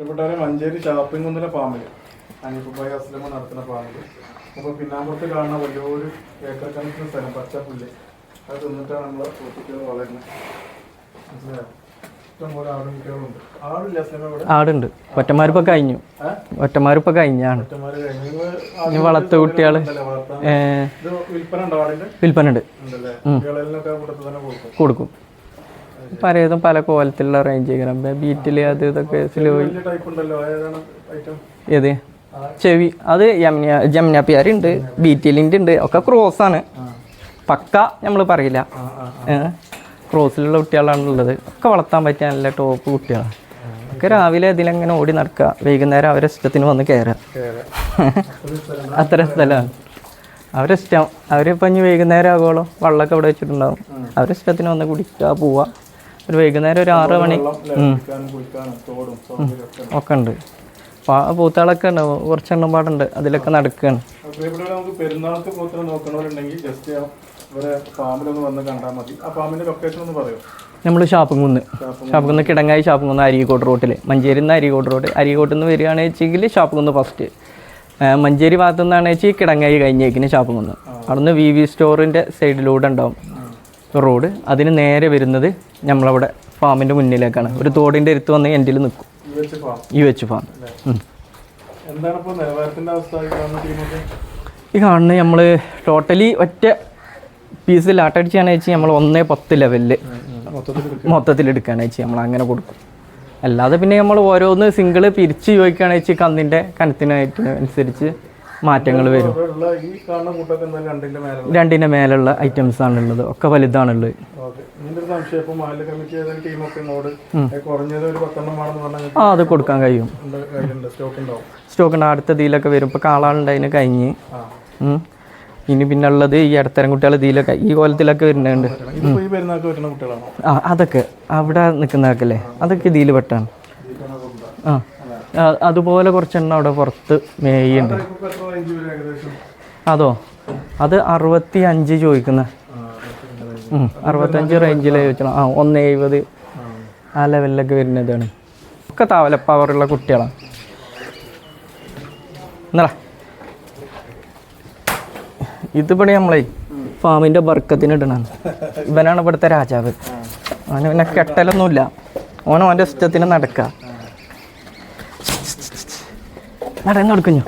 ഇവിടെ മഞ്ചേരി ഷാപ്പിംഗ് കുന്നിലെ ഫാമിൽ അനീഫുബായി അസ്ലമ നടത്തുന്ന ഫാമിൽ അപ്പോൾ പിന്നാമ്പുറത്ത് കാണുന്ന വലിയൊരു ഏക്കർ കണക്കിന് സ്ഥലം പച്ച പുല്ല് അത് തിന്നിട്ടാണ് നമ്മളെ കുട്ടികൾ വളരുന്നത്. മനസ്സിലായോ? ഇഷ്ടംപോലെ ആടും കുട്ടികളുണ്ട്. ആടില്ല അസ്ലമ ഇവിടെ? ആടുണ്ട്. ഒറ്റമാരിപ്പോൾ കഴിഞ്ഞു. ഒറ്റമാരിപ്പോൾ കഴിഞ്ഞാണ്. ഇനി വളർത്ത കുട്ടികൾ വിൽപ്പന ഉണ്ട്. കൊടുക്കും. പലതും പല കോലത്തിലുള്ള റേഞ്ച് ചെയ്യണം. ബീറ്റില് അത് ഇതൊക്കെ ഏത് ചെവി അത് ജംനാപ്പിയാരുണ്ട്, ബീറ്റിലിൻ്റെ ഉണ്ട്. ഒക്കെ ക്രോസാണ്. പക്ക നമ്മൾ പറയില്ല, ക്രോസിലുള്ള കുട്ടികളാണുള്ളത്. ഒക്കെ വളർത്താൻ പറ്റിയ നല്ല ടോപ്പ് കുട്ടികളാണ്. ഒക്കെ രാവിലെ ഇതിലെങ്ങനെ ഓടി നടക്കുക, വൈകുന്നേരം അവരെ ഇഷ്ടത്തിന് വന്ന് കയറുക. അത്ര സ്ഥലമാണ് അവരെ ഇഷ്ടം. അവരിപ്പോൾ ഇനി വൈകുന്നേരം ആകുമല്ലോ വെള്ളമൊക്കെ ഇവിടെ വെച്ചിട്ടുണ്ടാവും. അവരെ ഇഷ്ടത്തിന് വന്ന് കുടിക്കുക, പോവുക. ഒരു വൈകുന്നേരം ഒരു 6 മണി ഒക്കെ ഉണ്ട്. പൂത്താളൊക്കെ ഉണ്ട്, കുറച്ചെണ്ണം പാടുണ്ട്. അതിലൊക്കെ നടക്കുകയാണ്. നമ്മൾ ഷാപ്പുകുന്ന് കിടങ്ങായി ഷാപ്പുകുന്ന് അരീക്കോട് റോട്ടിൽ, മഞ്ചേരി നിന്ന് അരീക്കോട് റോഡ്. അരീക്കോട്ടിൽ നിന്ന് വരികയാണെന്ന് വെച്ചെങ്കിൽ ഷാപ്പുകുന്ന് ഫസ്റ്റ്. മഞ്ചേരി ഭാഗത്തു നിന്നാണ് വെച്ചാൽ കിടങ്ങായി കഴിഞ്ഞേക്കിന് ഷാപ്പുകുന്ന്. അവിടുന്ന് VV സ്റ്റോറിൻ്റെ സൈഡിലൂടെ ഉണ്ടാവും റോഡ്. അതിന് നേരെ വരുന്നത് നമ്മളവിടെ ഫാമിൻ്റെ മുന്നിലേക്കാണ്. ഒരു തോടിൻ്റെ അടുത്ത് വന്ന് എൻഡിൽ നിൽക്കും. UH farm. ഈ കാണുന്നത് നമ്മൾ ടോട്ടലി ഒറ്റ പീസ് ലാട്ടടിച്ചാണെന്ന് വെച്ചാൽ നമ്മൾ 1-10 ലെവലിൽ മൊത്തത്തിൽ എടുക്കുകയാണെന്ന് വെച്ചാൽ നമ്മൾ അങ്ങനെ കൊടുക്കും. അല്ലാതെ പിന്നെ നമ്മൾ ഓരോന്ന് സിംഗിൾ പിരിച്ച് ചോദിക്കുകയാണെന്ന് വെച്ചാൽ കന്നിൻ്റെ കനത്തിനായിട്ട് അനുസരിച്ച് മാറ്റങ്ങൾ വരും. 2ൻ്റെ മേലുള്ള ഐറ്റംസ് ആണുള്ളത്. ഒക്കെ വലുതാണുള്ളത്. അത് കൊടുക്കാൻ കഴിയും. സ്റ്റോക്ക് ഉണ്ട്. അടുത്ത ഇതിലൊക്കെ വരും. ഇപ്പോൾ കാളാളുണ്ട്, അതിന് കഴിഞ്ഞ്. ഇനി പിന്നെ ഉള്ളത് ഈ ഇടത്തരം കുട്ടികൾ ഇതിലൊക്കെ ഈ കോലത്തിലൊക്കെ വരുന്നുണ്ട്. അതൊക്കെ അവിടെ നിൽക്കുന്നതൊക്കെ അതൊക്കെ ഇതിൽ പെട്ടാണ്. അതുപോലെ കുറച്ചെണ്ണം അവിടെ പുറത്ത് മേയുണ്ട്. അതോ അത് 65 ചോദിക്കുന്ന 65 റേഞ്ചിൽ ചോദിക്കണം. 170 ആ ലെവലിലൊക്കെ വരുന്നതാണ്. ഒക്കെ താവല പവറുള്ള കുട്ടികളാണ്. എന്നാ ഇതിവിടെ നമ്മളെ ഫാമിൻ്റെ ബർക്കത്തിന് ഇടണം. ഇവനാണ് ഇവിടുത്തെ രാജാവ്. അവന് പിന്നെ കെട്ടലൊന്നുമില്ല. ഓൻ്റെ ഇഷ്ടത്തിന് നടക്കുക. നടക്കുന്നു.